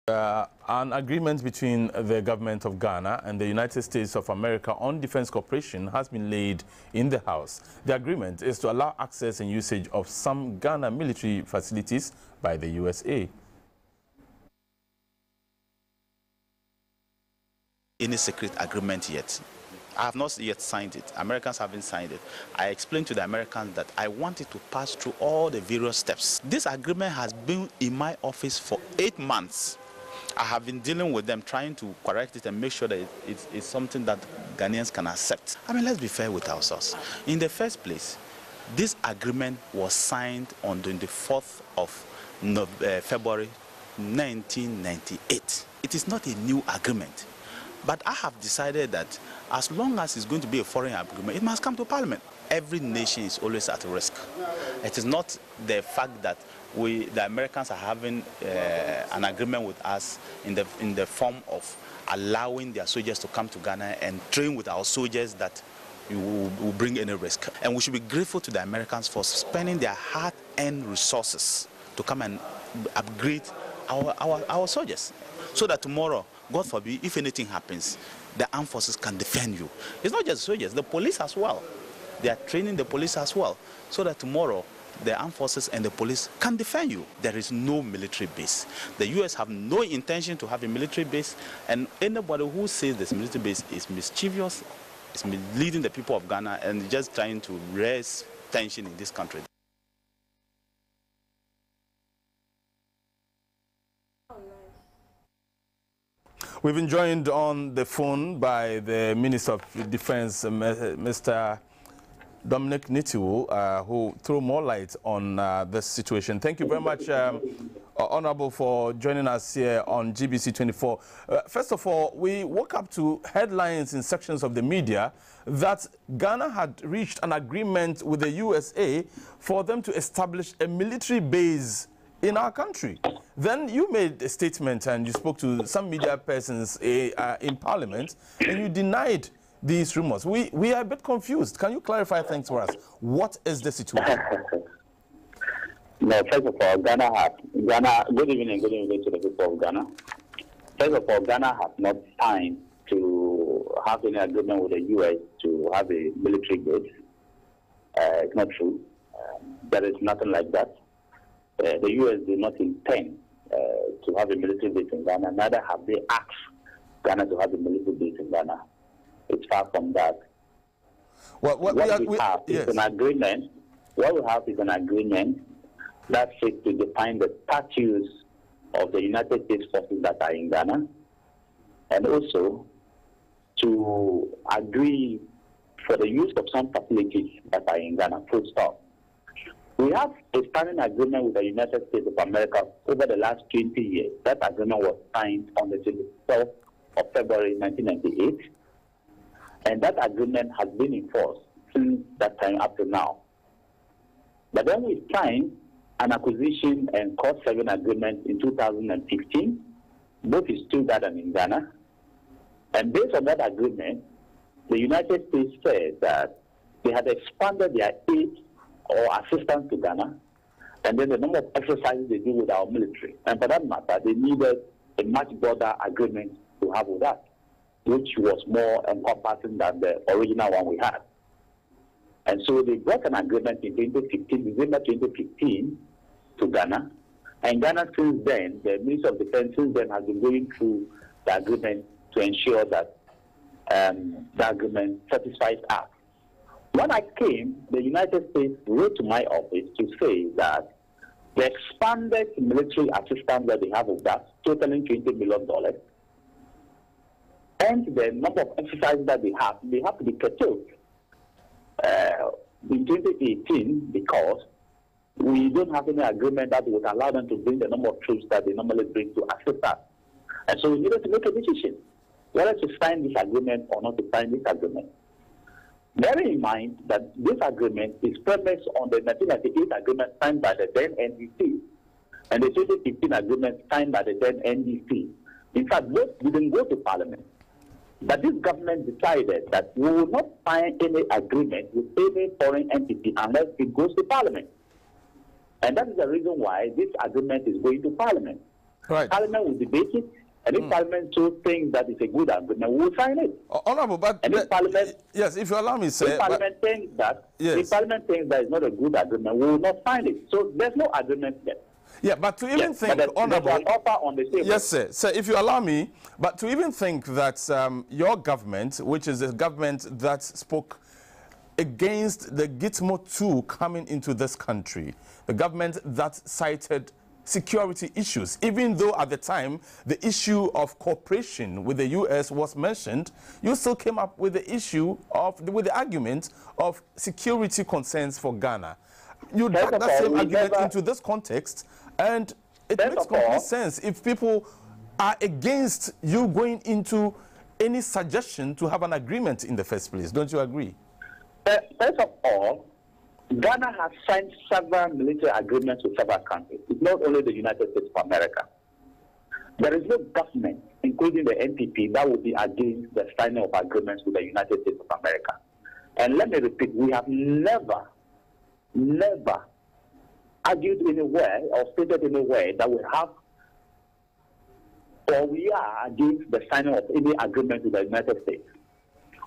An agreement between the government of Ghana and the United States of America on defense cooperation has been laid in the House. The agreement is to allow access and usage of some Ghana military facilities by the U.S.A. Any secret agreement yet. I have not yet signed it. Americans haven't signed it. I explained to the Americans that I wanted to pass through all the various steps. This agreement has been in my office for 8 months. I have been dealing with them, trying to correct it and make sure that it's something that Ghanaians can accept. I mean, let's be fair with ourselves. In the first place, this agreement was signed on the 4th of February 1998. It is not a new agreement. But I have decided that as long as it's going to be a foreign agreement, it must come to Parliament. Every nation is always at risk. It is not the fact that the Americans are having an agreement with us in the form of allowing their soldiers to come to Ghana and train with our soldiers that will bring any risk. And we should be grateful to the Americans for spending their hard-earned resources to come and upgrade our soldiers, so that tomorrow, God forbid, if anything happens, the armed forces can defend you. It's not just soldiers, the police as well. They are training the police as well, so that tomorrow the armed forces and the police can defend you. There is no military base. The U.S. have no intention to have a military base, and anybody who says this military base is mischievous, is misleading the people of Ghana and just trying to raise tension in this country. We've been joined on the phone by the Minister of Defense, Mr. Dominic Nitiwul, who threw more light on this situation. Thank you very much, Honorable, for joining us here on GBC 24. First of all, we woke up to headlines in sections of the media that Ghana had reached an agreement with the U.S.A. for them to establish a military base in our country. Then you made a statement and you spoke to some media persons in Parliament, and you denied these rumors. We are a bit confused. Can you clarify things for us? What is the situation? No, first of all, Ghana, good evening to the people of Ghana. First of all, Ghana has not signed to have any agreement with the U.S. to have a military base. It's not true. There is nothing like that. The U.S. did not intend to have a military base in Ghana, neither have they asked Ghana to have a military base in Ghana. It's far from that. What we have is an agreement. What we have is an agreement that seeks to define the status of the United States forces that are in Ghana, and also to agree for the use of some facilities that are in Ghana, full stop. We have a standing agreement with the United States of America over the last 20 years. That agreement was signed on the 12th of February 1998, and that agreement has been enforced since that time up to now. But then we signed an acquisition and cost-saving agreement in 2015, both is still gathered in Ghana. And based on that agreement, the United States said that they had expanded their aid or assistance to Ghana, and then the number of exercises they do with our military. And for that matter, they needed a much broader agreement to have with us, which was more encompassing than the original one we had. And so they brought an agreement in 2015, December 2015, to Ghana. And Ghana since then, the Minister of Defense since then has been going through the agreement to ensure that the agreement satisfies us. When I came, the United States wrote to my office to say that the expanded military assistance that they have with us, totaling $20 million, and the number of exercises that they have to be curtailed in 2018 because we don't have any agreement that would allow them to bring the number of troops that they normally bring to assist us. And so we needed to make a decision whether to sign this agreement or not to sign this agreement. Bearing in mind that this agreement is premised on the 1998 agreement signed by the then NDC and the 2015 agreement signed by the then NDC. In fact, both didn't go to Parliament. But this government decided that we will not sign any agreement with any foreign entity unless it goes to Parliament. And that is the reason why this agreement is going to Parliament. Right. Parliament will debate it, and if Parliament so thinks that it's a good agreement, we'll sign it. Honorable, but and if Parliament, yes, if you allow me, sir. If Parliament thinks that, yes. if Parliament thinks that it's not a good agreement, we will not sign it. So there's no agreement yet. Yeah, but to even think, Honorable, there's an offer on the table. Yes, sir. Sir, if you allow me, but to even think that your government, which is a government that spoke against the Gitmo 2 coming into this country, the government that cited security issues, even though at the time the issue of cooperation with the U.S. was mentioned, you still came up with the issue of, with the argument of security concerns for Ghana. You drag that same argument into this context, and it makes complete sense if people are against you going into any suggestion to have an agreement in the first place. Don't you agree? First of all, Ghana has signed several military agreements with several countries. It's not only the United States of America. There is no government, including the NPP, that would be against the signing of agreements with the United States of America. And let me repeat, we have never argued anywhere or stated anywhere that we have or we are against the signing of any agreement with the United States.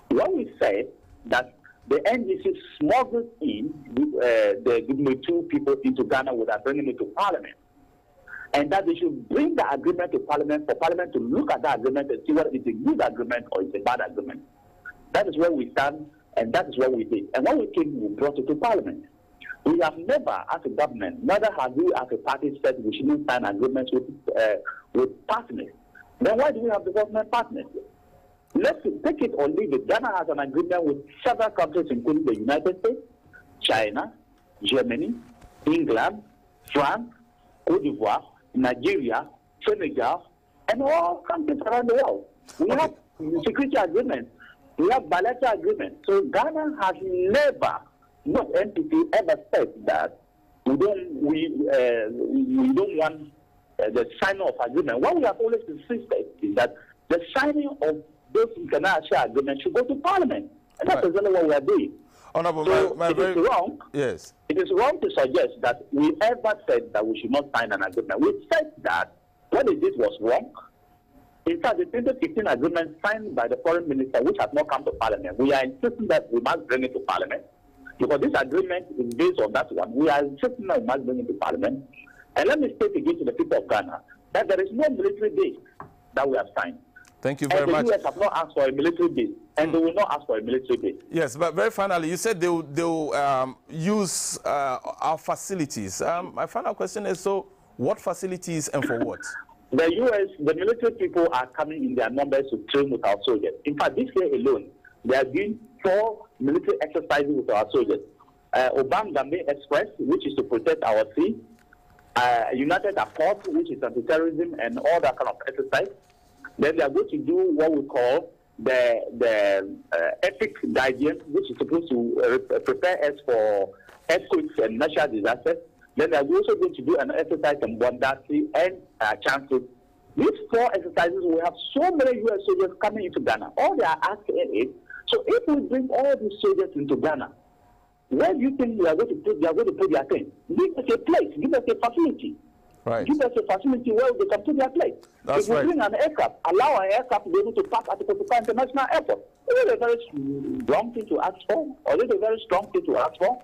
When we said that the NGC smuggled in the two people into Ghana without bringing it to Parliament, and that they should bring the agreement to Parliament for Parliament to look at the agreement and see whether it's a good agreement or it's a bad agreement. That is where we stand, and that is what we did. And when we came, we brought it to Parliament. We have never, as a government, neither have we as a party said we shouldn't sign agreements with partners. Then why do we have the government partners? Let's take it or leave it. Ghana has an agreement with several countries, including the United States, China, Germany, England, France, Cote d'Ivoire, Nigeria, Senegal, and all countries around the world. We have security agreements. We have bilateral agreements. So Ghana has never, not NPP, ever said that we don't want the signing of agreement. What we have always insisted is that the signing of those international agreements should go to Parliament. And that's exactly what we are doing. Honorable, so it is wrong. Yes. It is wrong to suggest that we ever said that we should not sign an agreement. We said that what they did was wrong. In fact, the 2015 agreement signed by the foreign minister, which has not come to Parliament, we are insisting that we must bring it to Parliament. Because this agreement is based on that one. We are insisting that we must bring it to Parliament. And let me state again to the people of Ghana that there is no military base that we have signed. Thank you very much. The U.S. have not asked for a military base, and they will not ask for a military base. Yes, but very finally, you said they'll use our facilities. My final question is, so what facilities and for what? The U.S., the military people are coming in their numbers to train with our soldiers. In fact, this year alone, they are doing 4 military exercises with our soldiers. Obangame Express, which is to protect our sea. United Accord, which is anti-terrorism and all that kind of exercise. Then they are going to do what we call the epic guidance, which is supposed to prepare us for earthquakes and natural disasters. Then they are also going to do an exercise in Bondasi and Chancellor. These 4 exercises, we have so many U.S. soldiers coming into Ghana. All they are asking is, so if we bring all these soldiers into Ghana, where do you think they are going to put their things? Give us a place, give us a facility. Right. Give us a facility where they can put their place. That's if we bring an aircraft, allow an aircraft to be able to park at the Kotoka International Airport. Is it a very wrong thing to ask for? Or is it a very strong thing to ask for?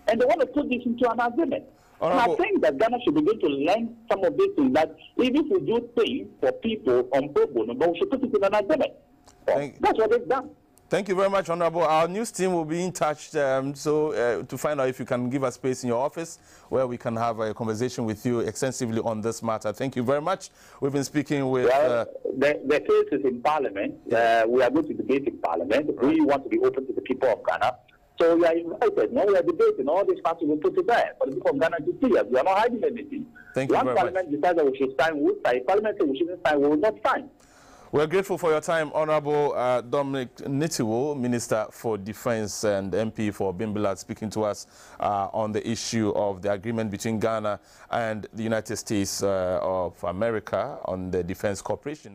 And they want to put this into an agreement. And I think that Ghana should begin to learn some of these things, that even if we do things for people on pro bono, but we should put it in an agreement. That's what they've done. Thank you very much, Honorable. Our news team will be in touch to find out if you can give us space in your office where we can have a conversation with you extensively on this matter. Thank you very much. We've been speaking with... Well, the case is in Parliament. We are going to debate in Parliament. Right. We want to be open to the people of Ghana. So we are invited. Now we are debating. All these parties will put it there for the people of Ghana to see us. We are not hiding anything. Thank you very much. Once Parliament decides that we should sign, we will sign. If Parliament says we shouldn't sign, we will not sign. We're grateful for your time, Honorable Dominic Nitiwul, Minister for Defense and MP for Bimbilla, speaking to us on the issue of the agreement between Ghana and the United States of America on the defense cooperation.